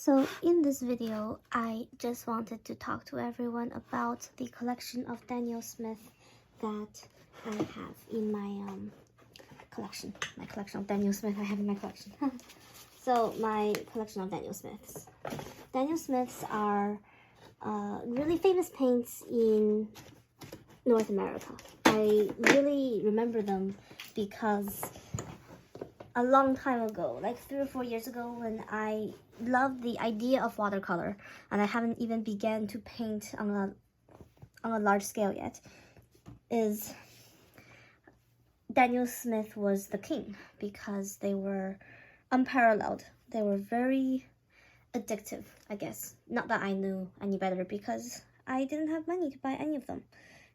So in this video, I just wanted to talk to everyone about the collection of Daniel Smith that I have in my collection. My collection of Daniel Smith I have in my collection. So my collection of Daniel Smiths. Daniel Smiths are really famous paints in North America. I really remember them because a long time ago, like 3 or 4 years ago, when I loved the idea of watercolor, and I haven't even began to paint on a large scale yet, is Daniel Smith was the king because they were unparalleled. They were very addictive, I guess. Not that I knew any better because I didn't have money to buy any of them.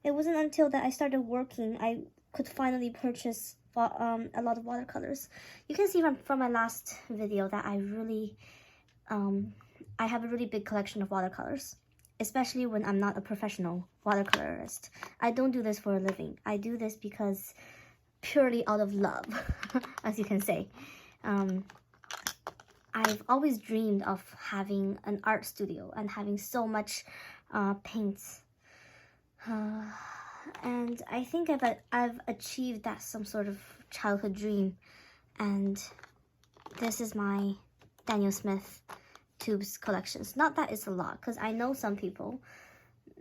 It wasn't until that I started working I could finally purchase a lot of watercolors. You can see from my last video that I have a really big collection of watercolors, especially when I'm not a professional watercolorist. I don't do this for a living. I do this because purely out of love, as you can say. I've always dreamed of having an art studio and having so much paints. And I think I've achieved that some sort of childhood dream, and this is my Daniel Smith tubes collections. Not that it's a lot, because I know some people,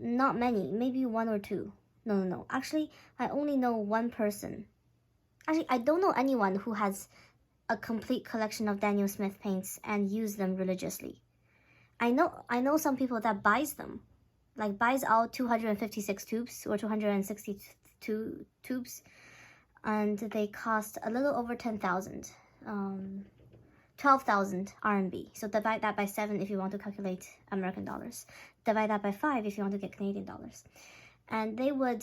not many, maybe 1 or 2. No. Actually, I only know one person. Actually, I don't know anyone who has a complete collection of Daniel Smith paints and use them religiously. I know some people that buys them. Like buys out 256 tubes or 262 tubes, and they cost a little over 10,000, 12,000 RMB. So divide that by 7 if you want to calculate American dollars. Divide that by 5 if you want to get Canadian dollars. And they would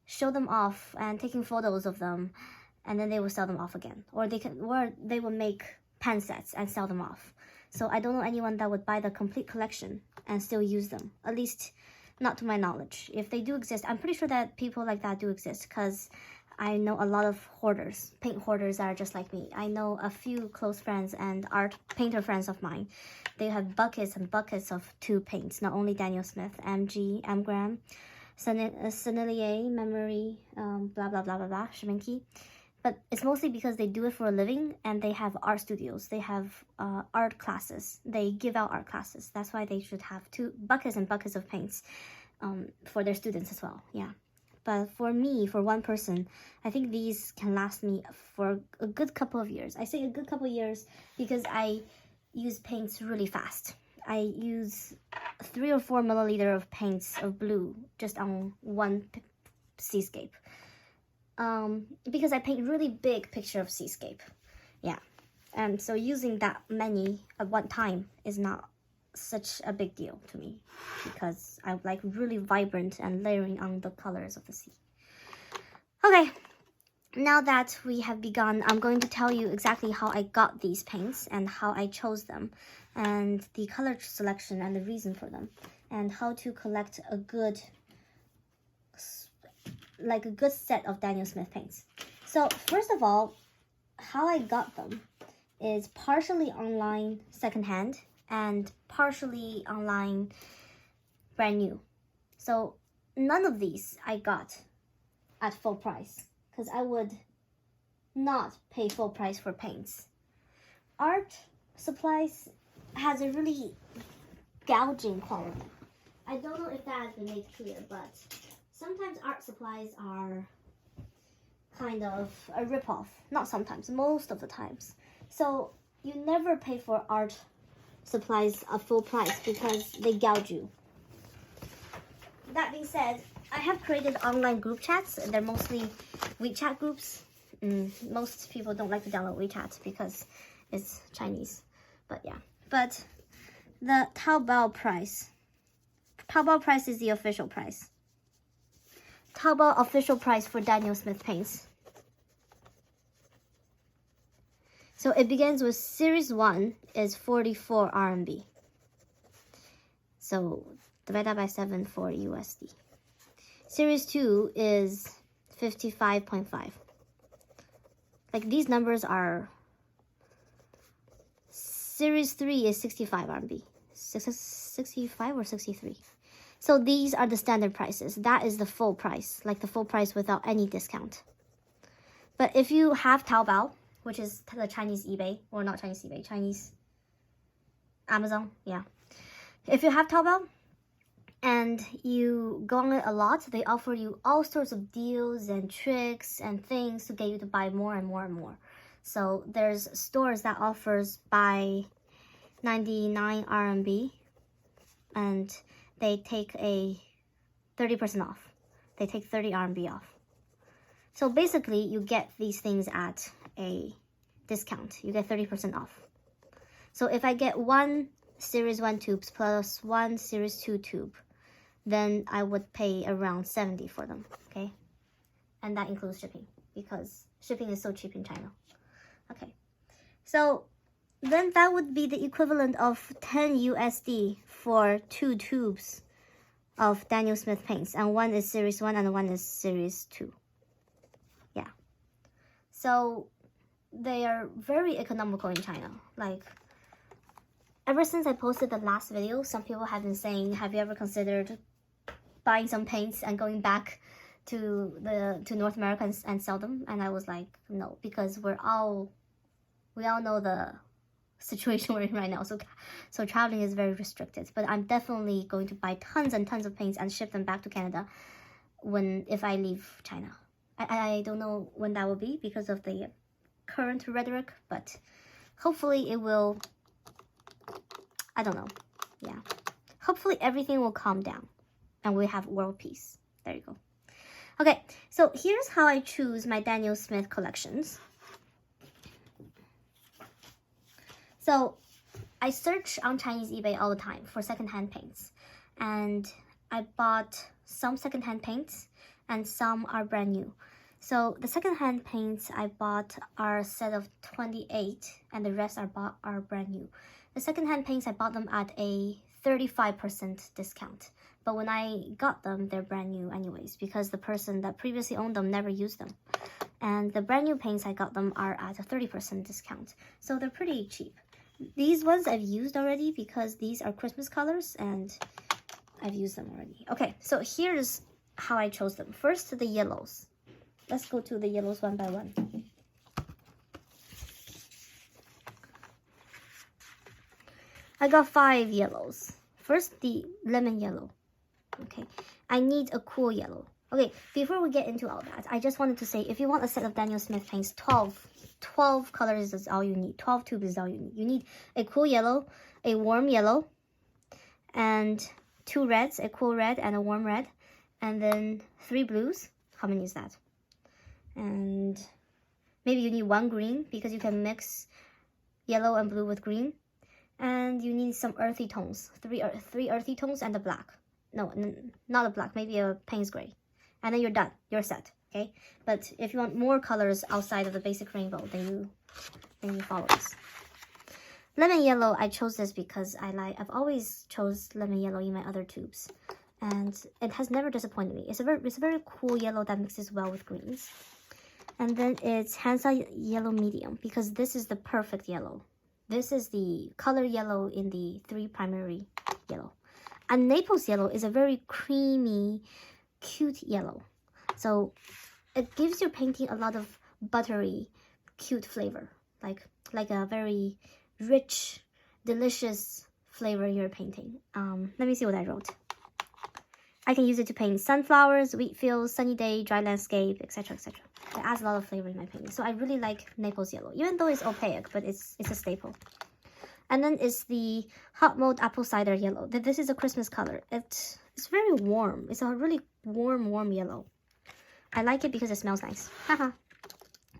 show them off and taking photos of them, and then they would sell them off again. Or they would make pen sets and sell them off. So I don't know anyone that would buy the complete collection and still use them. At least not to my knowledge. If they do exist, I'm pretty sure that people like that do exist, because I know a lot of hoarders, paint hoarders that are just like me. I know a few close friends and art painter friends of mine. They have buckets and buckets of tube paints, not only Daniel Smith, MG, M. Graham, Sennelier, Memory, blah, blah, blah, blah, blah, Schmincke. But it's mostly because they do it for a living and they have art studios. They have art classes. They give out art classes. That's why they should have buckets and buckets of paints for their students as well. Yeah. But for me, for one person, I think these can last me for a good couple of years. I say a good couple of years because I use paints really fast. I use 3 or 4 milliliter of paints of blue just on one seascape. Because I paint really big picture of seascape. Yeah. And so using that many at one time is not such a big deal to me, because I like really vibrant and layering on the colors of the sea. Okay, now that we have begun, I'm going to tell you exactly how I got these paints and how I chose them, and the color selection and the reason for them, and how to collect a good set of Daniel Smith paints. So first of all, how I got them is partially online secondhand and partially online brand new. So none of these I got at full price, because I would not pay full price for paints. Art supplies has a really gouging quality. I don't know if that has been made clear, but sometimes art supplies are kind of a ripoff. Not sometimes, most of the times. So you never pay for art supplies at full price because they gouge you. That being said, I have created online group chats. They're mostly WeChat groups. Most people don't like to download WeChat because it's Chinese. But yeah. But the Taobao price is the official price. Taobao official price for Daniel Smith paints. So it begins with Series 1 is 44 RMB. So divide that by 7 for USD. Series 2 is 55.5. Like these numbers are Series 3 is 65 RMB. 65 or 63. So these are the standard prices. That is the full price, like the full price without any discount. But if you have Taobao, which is the Chinese eBay, or not Chinese eBay, Chinese Amazon, yeah. If you have Taobao and you go on it a lot, they offer you all sorts of deals and tricks and things to get you to buy more and more and more. So there's stores that offers buy 99 RMB and they take a 30% off. They take 30 RMB off. So basically you get these things at a discount. You get 30% off. So if I get one Series 1 tubes plus one Series 2 tube, then I would pay around 70 for them, okay? And that includes shipping because shipping is so cheap in China. Okay, so then that would be the equivalent of 10 USD for 2 tubes of Daniel Smith paints, and one is Series 1 and one is Series 2. Yeah, so they are very economical in China. Like, ever since I posted the last video, some people have been saying, have you ever considered buying some paints and going back to North America and sell them? And I was like, no, because we all know the situation we're in right now, so traveling is very restricted. But I'm definitely going to buy tons and tons of paints and ship them back to Canada if I leave China. I don't know when that will be because of the current rhetoric, but hopefully it will. I don't know. Yeah, hopefully everything will calm down and we have world peace. There you go. Okay, so here's how I choose my Daniel Smith collections. So I search on Chinese eBay all the time for secondhand paints, and I bought some secondhand paints and some are brand new. So the secondhand paints I bought are a set of 28 and the rest are brand new. The secondhand paints, I bought them at a 35% discount. But when I got them, they're brand new anyways because the person that previously owned them never used them. And the brand new paints, I got them are at a 30% discount. So they're pretty cheap. These ones I've used already because these are Christmas colors and I've used them already. Okay, so here's how I chose them. First, the yellows. Let's go to the yellows one by one. I got 5 yellows. First, the lemon yellow. Okay, I need a cool yellow. Okay, before we get into all that, I just wanted to say, if you want a set of Daniel Smith paints, 12 colors is all you need. 12 tubes is all you need. You need a cool yellow, a warm yellow, and 2 reds, a cool red and a warm red, and then 3 blues. How many is that? And maybe you need 1 green because you can mix yellow and blue with green. And you need some earthy tones, 3 earthy tones and a black. No, not a black, maybe a Payne's gray. And then you're done, you're set, okay? But if you want more colors outside of the basic rainbow, then you follow this. Lemon yellow, I chose this because I've always chose lemon yellow in my other tubes. And it has never disappointed me. It's a very cool yellow that mixes well with greens. And then it's Hansa yellow medium because this is the perfect yellow. This is the color yellow in the 3 primary yellow. And Naples yellow is a very creamy, cute yellow. So it gives your painting a lot of buttery, cute flavor. Like a very rich, delicious flavor in your painting. Let me see what I wrote. I can use it to paint sunflowers, wheat fields, sunny day, dry landscape, etc., etc. It adds a lot of flavor in my painting. So I really like Naples yellow, even though it's opaque, but it's a staple. And then it's the hot mode apple cider yellow. This is a Christmas color. It's very warm. It's a really warm yellow. I like it because it smells nice. Haha.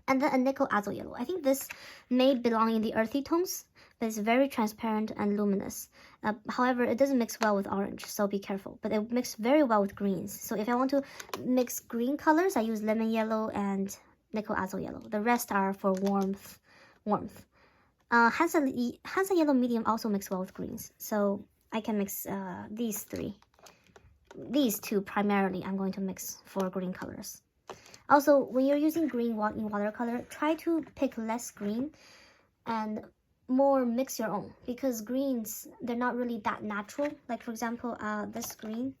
And then a nickel azo yellow. I think this may belong in the earthy tones, but it's very transparent and luminous. However, it doesn't mix well with orange, so be careful. But it mixes very well with greens. So if I want to mix green colors, I use lemon yellow and nickel azo yellow. The rest are for warmth. Hansa yellow medium also mix well with greens. So I can mix these 3. These 2 primarily I'm going to mix for green colors. Also, when you're using green in watercolor, try to pick less green and more mix your own, because greens, they're not really that natural. Like for example, this green,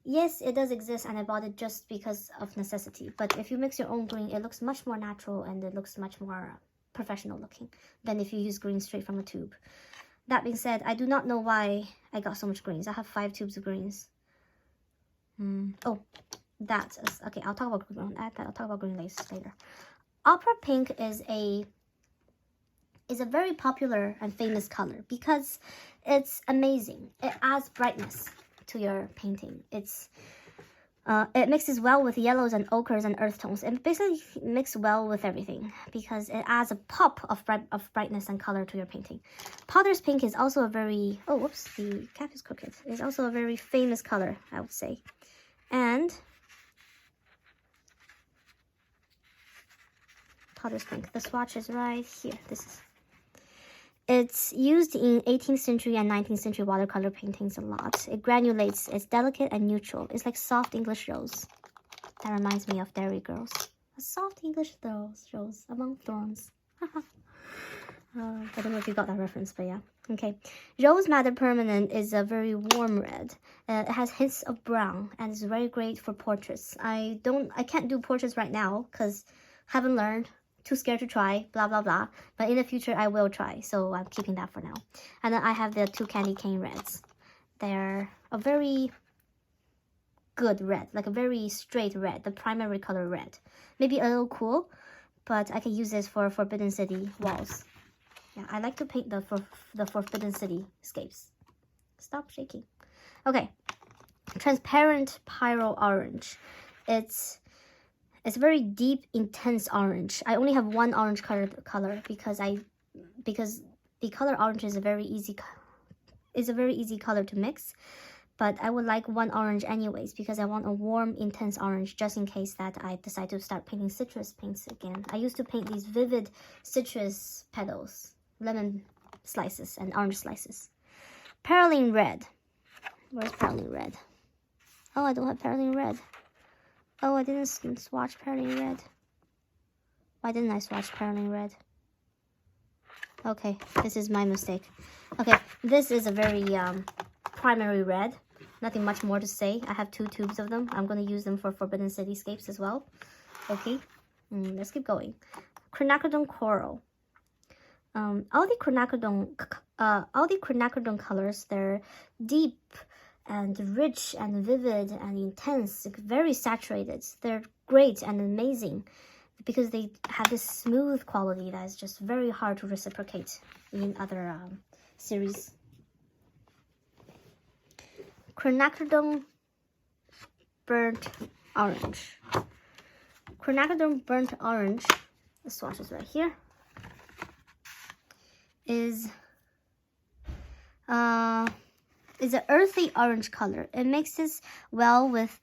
yes, it does exist and I bought it just because of necessity, but if you mix your own green, it looks much more natural and it looks much more professional looking than if you use green straight from a tube. That being said, I do not know why I got so much greens. I have 5 tubes of greens. Oh, that is okay. I'll talk about green. I'll talk about green lace later. Opera pink is a very popular and famous color because it's amazing. It adds brightness to your painting. It mixes well with yellows and ochres and earth tones. It basically mixes well with everything because it adds a pop of brightness and color to your painting. Potter's pink is also a very, oh whoops, the cap is crooked. It's also a very famous color, I would say. And Potter's pink, the swatch is right here. It's used in 18th century and 19th century watercolor paintings a lot. It granulates, it's delicate and neutral. It's like soft English rose. That reminds me of Dairy Girls. A soft English rose among thorns. I don't know if you got that reference, but yeah. Okay. Rose Madder Permanent is a very warm red. It has hints of brown and it's very great for portraits. I can't do portraits right now because haven't learned. Too scared to try, blah, blah, blah. But in the future, I will try. So I'm keeping that for now. And then I have the 2 Candy Cane Reds. They're a very good red, like a very straight red, the primary color red. Maybe a little cool, but I can use this for Forbidden City walls. Yeah, I like to paint the Forbidden City scapes. Stop shaking. Okay. Transparent Pyro Orange. It's very deep, intense orange. I only have one orange color because the color orange is a very easy color to mix. But I would like one orange anyways because I want a warm, intense orange just in case that I decide to start painting citrus paints again. I used to paint these vivid citrus petals, lemon slices, and orange slices. Perylene Red. Where's Perylene Red? Oh, I don't have Perylene Red. Oh, I didn't swatch Perylene Red. Why didn't I swatch Perylene Red? Okay, this is my mistake. Okay, this is a very primary red. Nothing much more to say. I have 2 tubes of them. I'm going to use them for Forbidden Cityscapes as well. Okay, let's keep going. Quinacridone Coral. All the quinacridone colors, they're deep and rich and vivid and intense, very saturated. They're great and amazing because they have this smooth quality that is just very hard to reciprocate in other series. Quinacridone Burnt Orange. Quinacridone Burnt Orange, the swatch is right here, is an earthy orange color. It mixes well with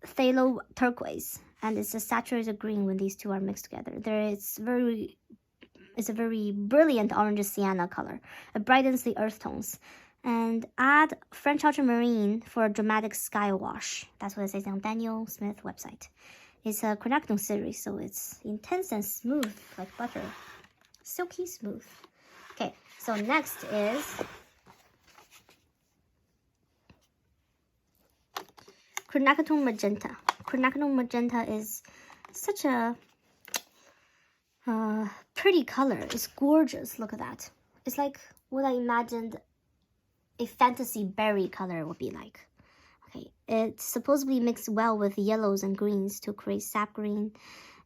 phthalo turquoise, and it's a saturated green when these two are mixed together. It's a very brilliant orange sienna color. It brightens the earth tones. And add French ultramarine for a dramatic sky wash. That's what it says on Daniel Smith website. It's a quinacridone series, so it's intense and smooth like butter. Silky smooth. Okay, so next is Quinacridone Magenta. Quinacridone Magenta is such a pretty color. It's gorgeous. Look at that. It's like what I imagined a fantasy berry color would be like. Okay, it's supposedly mixed well with yellows and greens to create sap green,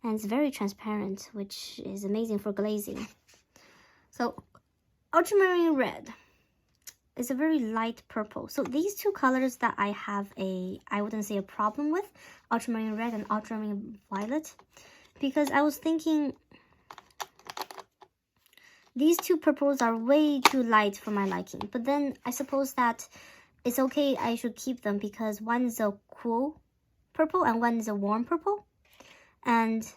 and it's very transparent, which is amazing for glazing. So, ultramarine red is a very light purple. So these two colors that I have I wouldn't say a problem with, ultramarine red and ultramarine violet, because I was thinking these two purples are way too light for my liking. But then I suppose that it's okay, I should keep them because one is a cool purple and one is a warm purple. And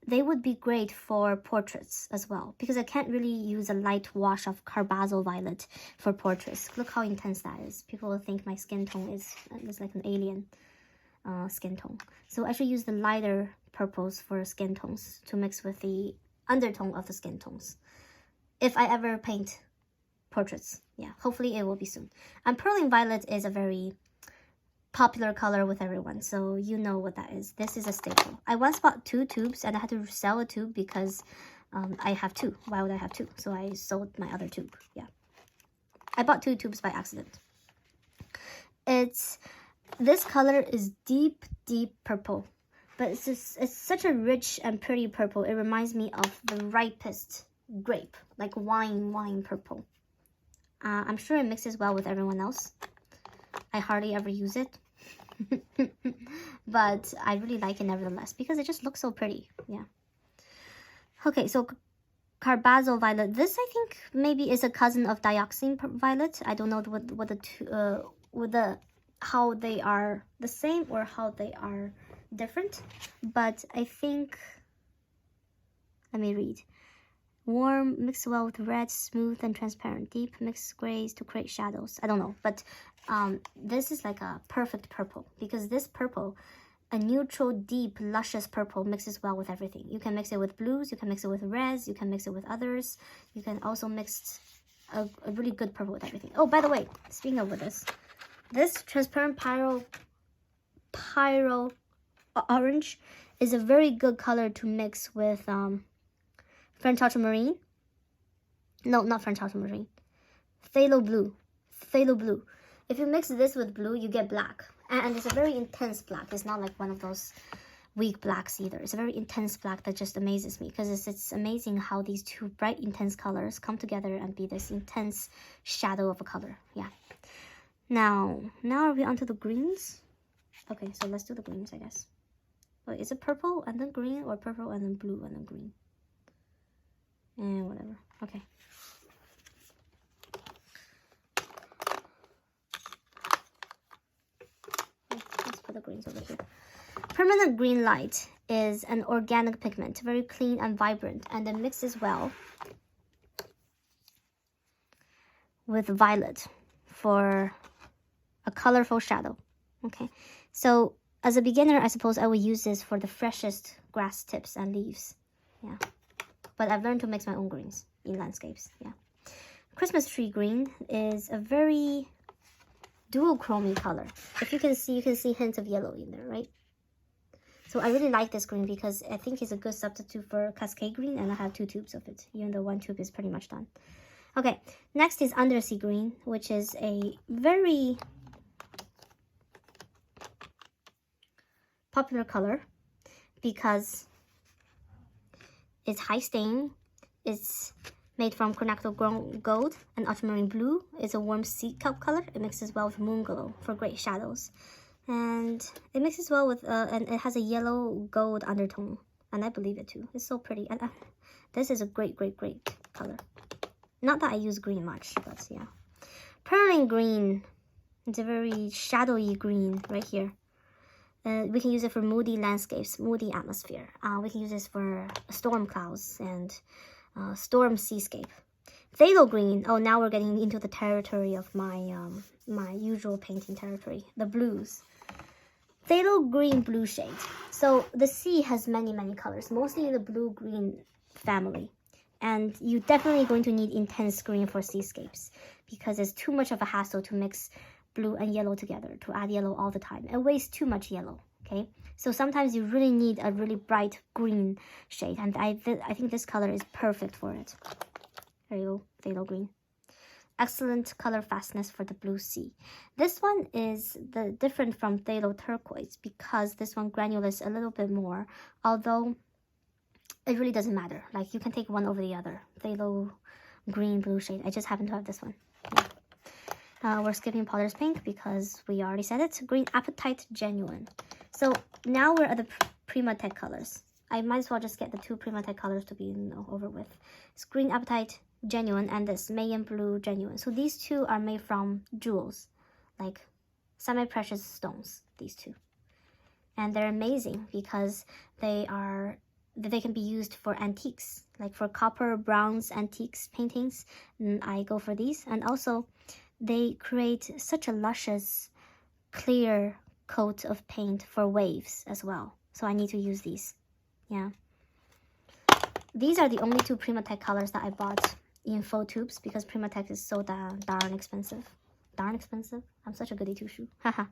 they would be great for portraits as well, because I can't really use a light wash of Carbazole Violet for portraits. Look how intense that is. People will think my skin tone is like an alien skin tone. So I should use the lighter purples for skin tones to mix with the undertone of the skin tones. if I ever paint portraits. Yeah, hopefully it will be soon. And Perling Violet is a very popular color with everyone, so you know what that is. This is a staple. I once bought 2 tubes and I had to sell a tube because I have 2. Why would I have 2? So I sold my other tube. Yeah, I bought 2 tubes by accident. This color is deep purple, but it's such a rich and pretty purple. It reminds me of the ripest grape, like wine purple. I'm sure it mixes well with everyone else. I hardly ever use it, but I really like it nevertheless because it just looks so pretty. Yeah. Okay, so Carbazole Violet. This I think maybe is a cousin of Dioxine Violet. I don't know how they are the same or how they are different, but I think, let me read. Warm, mixed well with red, smooth and transparent. Deep, mixed grays to create shadows. I don't know, but this is like a perfect purple because this purple, a neutral, deep, luscious purple mixes well with everything. You can mix it with blues, you can mix it with reds, you can mix it with others. You can also mix a really good purple with everything. Oh, by the way, speaking of this transparent pyro orange is a very good color to mix with French ultramarine. No, not French ultramarine. Phthalo blue. Phthalo blue. If you mix this with blue, you get black. And it's a very intense black. It's not like one of those weak blacks either. It's a very intense black that just amazes me because it's amazing how these 2 bright, intense colors come together and be this intense shadow of a color. Yeah. Now are we onto the greens? Okay, so let's do the greens, I guess. Wait, is it purple and then green or purple and then blue and then green? Whatever. Okay. Let's put the greens over here. Permanent Green Light is an organic pigment, very clean and vibrant, and it mixes well with violet for a colorful shadow. Okay, so as a beginner, I suppose I would use this for the freshest grass tips and leaves. Yeah. But I've learned to mix my own greens in landscapes. Yeah. Christmas Tree Green is a very duochrome color. If you can see hints of yellow in there, right? So I really like this green because I think it's a good substitute for Cascade Green, and I have 2 tubes of it, even though 1 tube is pretty much done. Okay, next is Undersea Green, which is a very popular color because it's high stain, it's made from Chronactyl Gold, and Ultramarine Blue is a warm sea kelp color. It mixes well with Moon Glow for great shadows. And it mixes well with, and it has a yellow gold undertone. And I believe it too. It's so pretty. And this is a great color. Not that I use green much, but yeah. Perling Green. It's a very shadowy green right here. We can use it for moody landscapes, moody atmosphere. We can use this for storm clouds and storm seascape. Phthalo Green. Oh, now we're getting into the territory of my my usual painting territory, the blues. Phthalo Green blue shade. So the sea has many colors, mostly in the blue-green family. And you're definitely going to need intense green for seascapes because it's too much of a hassle to mix blue and yellow together, to add yellow all the time. It wastes too much yellow, okay? So sometimes you really need a really bright green shade, and I think this color is perfect for it. There you go, Phthalo Green. Excellent color fastness for the blue sea. This one is different from Phthalo Turquoise because this one granulates a little bit more, although it really doesn't matter. Like, you can take one over the other. Phthalo Green blue shade. I just happen to have this one. Yeah. We're skipping Potter's Pink because we already said it. Green Apatite Genuine. So now we're at the Primatech colors. I might as well just get the 2 Primatech colors to be over with. It's Green Apatite Genuine and this Mayan Blue Genuine. So these 2 are made from jewels, like semi-precious stones, these 2. And they're amazing because they can be used for antiques, like for copper, bronze, antiques paintings. And I go for these. And also, they create such a luscious, clear coat of paint for waves as well. So I need to use these. Yeah. These are the only 2 Primatech colors that I bought in full tubes because Primatech is so darn expensive. Darn expensive? I'm such a goody two-shoe. Haha.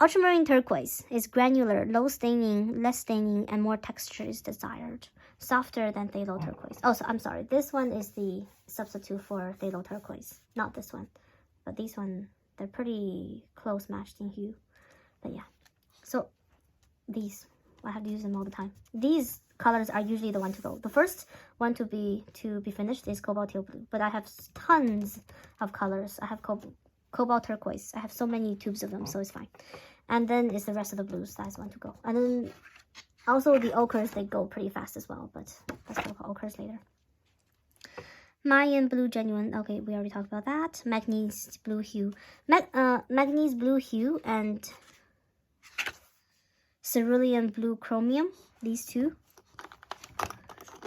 Ultramarine turquoise is granular, low staining, less staining, and more texture is desired. Softer than phthalo turquoise. Oh, so I'm sorry. This one is the substitute for phthalo turquoise. Not this one. But these one, they're pretty close matched in hue. But yeah. So these, I have to use them all the time. These colors are usually the one to go. The first one to be finished is cobalt teal blue. But I have tons of colors. I have cobalt turquoise. I have so many tubes of them, so it's fine. And then it's the rest of the blues that's one to go. And then also the ochres, they go pretty fast as well, but let's talk about ochres later. Mayan blue genuine. Okay, we already talked about that. Manganese blue hue. Manganese blue hue and cerulean blue chromium. These two.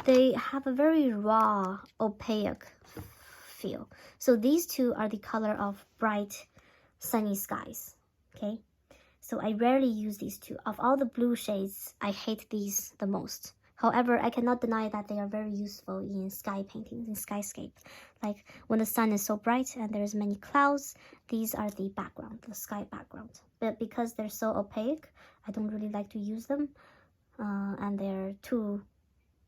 They have a very raw, opaque feel. So these two are the color of bright, sunny skies. Okay, so I rarely use these two. Of all the blue shades, I hate these the most. However, I cannot deny that they are very useful in sky paintings, in skyscape. Like when the sun is so bright and there's many clouds, these are the background, the sky background. But because they're so opaque, I don't really like to use them, and they're too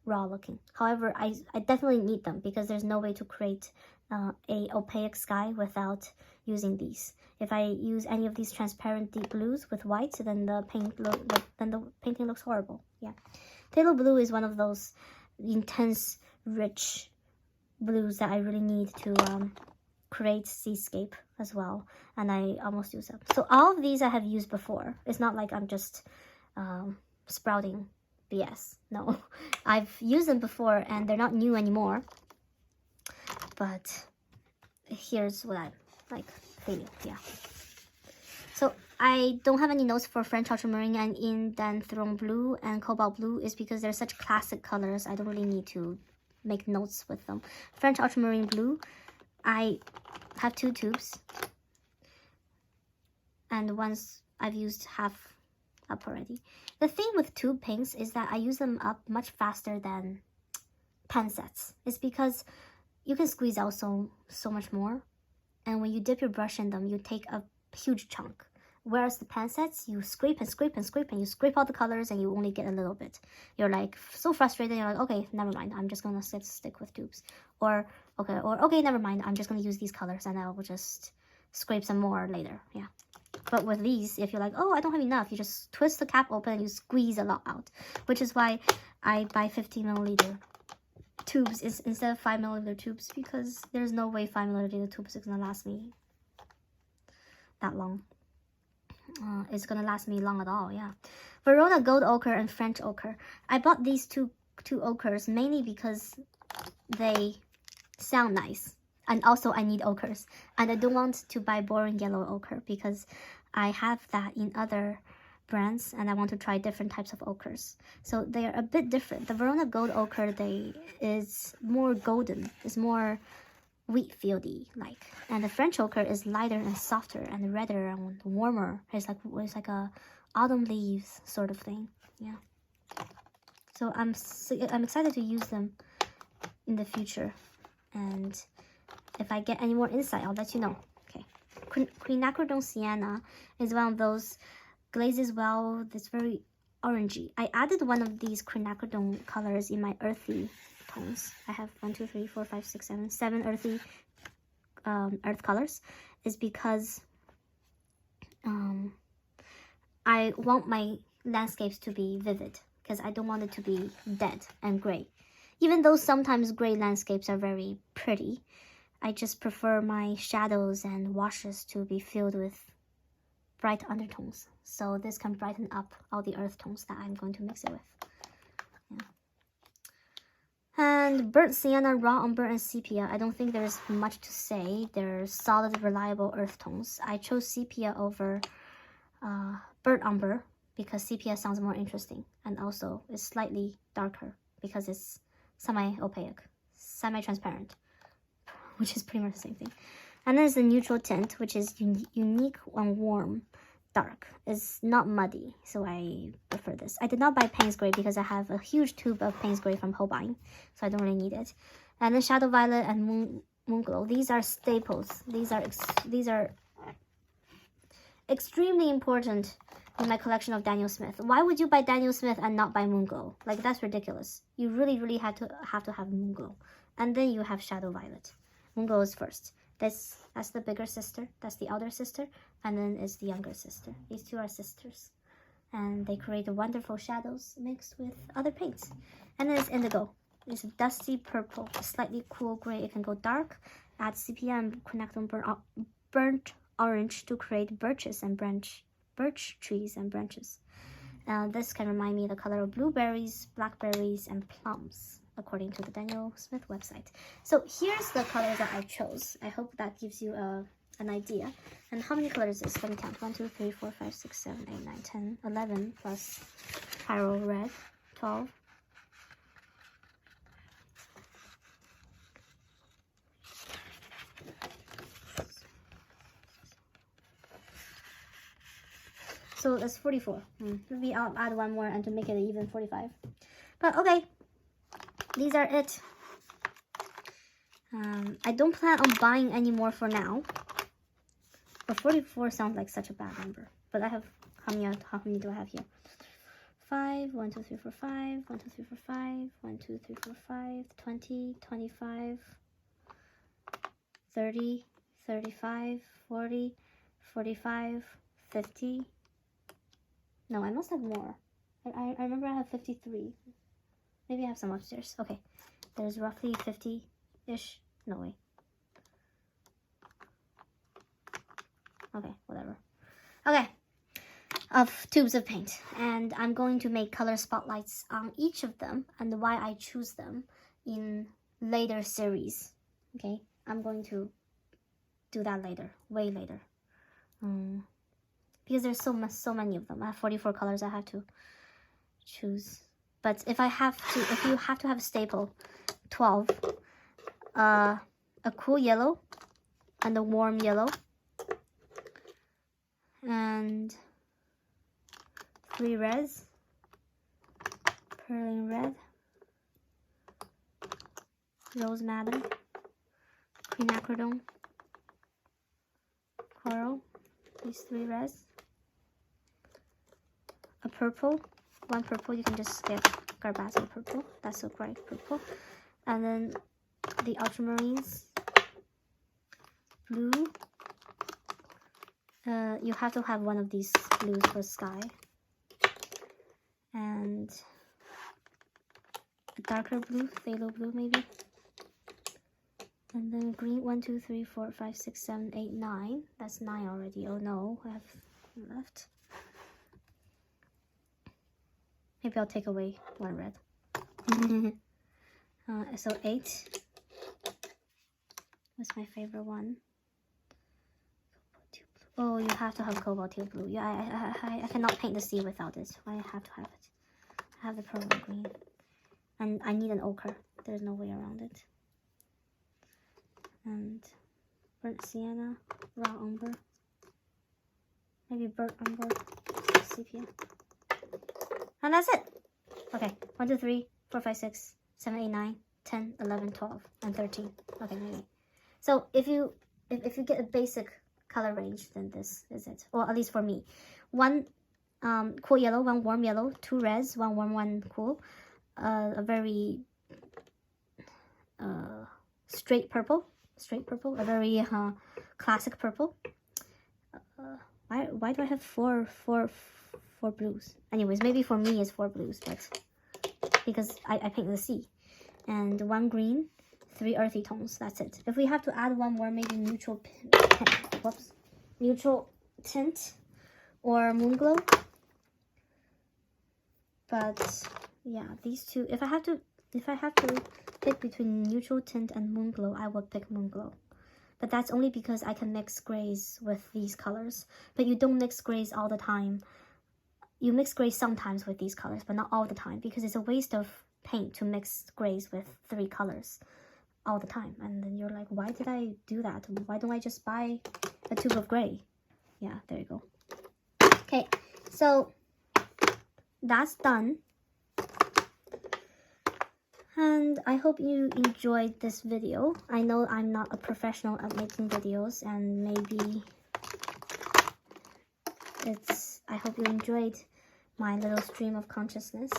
raw looking. However, I definitely need them because there's no way to create a opaque sky without using these. If I use any of these transparent deep blues with white, then the painting looks horrible. Yeah, phthalo blue is one of those intense, rich blues that I really need to create seascape as well, and I almost use them. So all of these I have used before. It's not like I'm just sprouting BS. No, I've used them before and they're not new anymore. But here's what I like feeling. Yeah. So I don't have any notes for French ultramarine and Indanthrone blue and cobalt blue is because they're such classic colors. I don't really need to make notes with them. French ultramarine blue, I have 2 tubes. And once I've used half up already. The thing with tube paints is that I use them up much faster than pen sets. It's because you can squeeze out so much more, and when you dip your brush in them, you take a huge chunk. Whereas the pen sets, you scrape and scrape and scrape, and you scrape all the colors, and you only get a little bit. You're like so frustrated. You're like, okay, never mind. I'm just gonna stick with tubes, or okay, never mind. I'm just gonna use these colors, and I will just scrape some more later. Yeah. But with these, if you're like, oh, I don't have enough, you just twist the cap open and you squeeze a lot out, which is why I buy 15 milliliter tubes instead of 5 milliliter tubes, because there's no way 5 milliliter tubes is gonna last me that long. It's gonna last me long at all. Yeah. Verona gold ochre and French ochre. I bought these two ochres mainly because they sound nice, and also I need ochres, and I don't want to buy boring yellow ochre because I have that in other brands and I want to try different types of ochres. So they are a bit different. The Verona gold ochre, is more golden, it's more wheat fieldy like, and the French ochre is lighter and softer and redder and warmer. It's like a autumn leaves sort of thing. Yeah. So I'm excited to use them in the future, and if I get any more insight, I'll let you know. Okay. Quinacridone sienna is one of those glazes well that's very orangey. I added one of these quinacridone colors in my earthy tones. I have 1, 2, 3, 4, 5, 6, 7 earthy earth colors. Is because I want my landscapes to be vivid, because I don't want it to be dead and gray. Even though sometimes gray landscapes are very pretty, I just prefer my shadows and washes to be filled with bright undertones. So this can brighten up all the earth tones that I'm going to mix it with. Yeah. And burnt sienna, raw umber, and sepia. I don't think there's much to say. They're solid, reliable earth tones. I chose sepia over burnt umber because sepia sounds more interesting, and also it's slightly darker because it's semi-opaque, semi-transparent, which is pretty much the same thing. And then there's the neutral tint, which is unique and warm, dark. It's not muddy, so I prefer this. I did not buy Payne's Gray because I have a huge tube of Payne's Gray from Holbein, so I don't really need it. And then Shadow Violet and Moon Glow. These are staples. These are extremely important in my collection of Daniel Smith. Why would you buy Daniel Smith and not buy Moon Glow? Like, that's ridiculous. You really have to have Moon Glow. And then you have Shadow Violet. Moon Glow is first. That's the bigger sister. That's the elder sister. And then is the younger sister. These two are sisters. And they create wonderful shadows mixed with other paints. And then it's Indigo. It's a dusty purple, a slightly cool gray. It can go dark, add sepia and connect on burnt orange to create birch trees and branches. This can remind me of the color of blueberries, blackberries, and plums, according to the Daniel Smith website. So here's the colors that I chose. I hope that gives you an idea. And how many colors is this? Let me count. 1, 2, 3, 4, 5, 6, 7, 8, 9, 10, 11 plus Pyro Red, 12. So that's 44. Maybe I'll add one more and to make it even 45. But okay, these are it. I don't plan on buying any more for now. But 44 sounds like such a bad number. But I have, how many do I have here? 5, 1, 2, 3, 4, 5, 1, 2, 3, 4, 5, 1, 2, 3, 4, 5, 20, 25, 30, 35, 40, 45, 50. No, I must have more. I remember I have 53. Maybe I have some upstairs. Okay, there's roughly 50-ish. No way. Okay, whatever. Okay, of tubes of paint. And I'm going to make color spotlights on each of them and why I choose them in later series. Okay, I'm going to do that later, way later. Because there's so many of them. I have 44 colors I have to choose. But if you have to have a staple, 12. A cool yellow and a warm yellow. And 3 reds. Perling red. Rose madder. Quinacridone. Coral. These 3 reds. A purple. One purple, you can just get Garbazo purple. That's a bright purple. And then the ultramarines. Blue. You have to have one of these blues for sky. And a darker blue, phthalo blue maybe. And then green, 1, 2, 3, 4, 5, 6, 7, 8, 9. That's 9 already. Oh no, I have left. Maybe I'll take away 1 red. So 8. What's my favorite one? Oh, you have to have cobalt teal blue. Yeah, I cannot paint the sea without it. I have to have it. I have the pearl green. And I need an ochre. There's no way around it. And burnt sienna, raw umber. Maybe burnt umber, sepia. And that's it. Okay, 1, 2, 3, 4, 5, 6, 7, 8, 9, 10, 11, 12, and 13. Okay, maybe. So if you get a basic color range, then this is it. Or at least for me. 1 cool yellow, 1 warm yellow, 2 reds, 1 warm, 1 cool. A very straight purple, a very classic purple. Why do I have four blues? Anyways, maybe for me it's 4 blues, but because I paint the sea. And 1 green, 3 earthy tones. That's it. If we have to add 1 more, maybe neutral tint or moon glow. But yeah, these two. If I have to pick between neutral tint and moon glow, I would pick moon glow. But that's only because I can mix grays with these colors. But you don't mix grays all the time. You mix grays sometimes with these colors, but not all the time, because it's a waste of paint to mix grays with 3 colors all the time. And then you're like, why did I do that? Why don't I just buy a tube of gray? Yeah, there you go. Okay, so that's done. And I hope you enjoyed this video. I know I'm not a professional at making videos, and maybe I hope you enjoyed my little stream of consciousness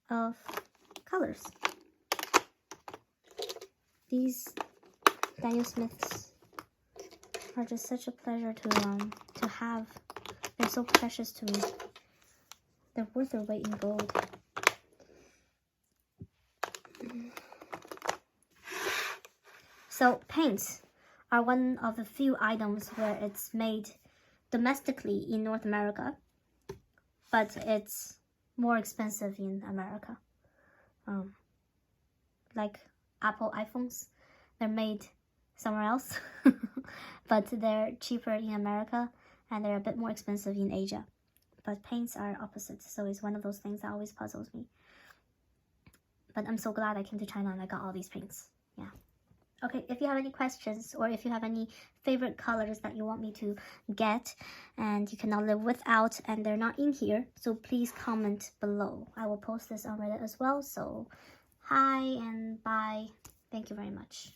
of colors. These Daniel Smiths are just such a pleasure to have. They're so precious to me. They're worth their weight in gold. So paints are one of the few items where it's made domestically in North America, but it's more expensive in America. Like Apple iPhones, they're made somewhere else, but they're cheaper in America, and they're a bit more expensive in Asia. But paints are opposite, so it's one of those things that always puzzles me. But I'm so glad I came to China and I got all these paints. Yeah. Okay, if you have any questions, or if you have any favorite colors that you want me to get and you cannot live without and they're not in here, so please comment below. I will post this on Reddit as well. So hi and bye. Thank you very much.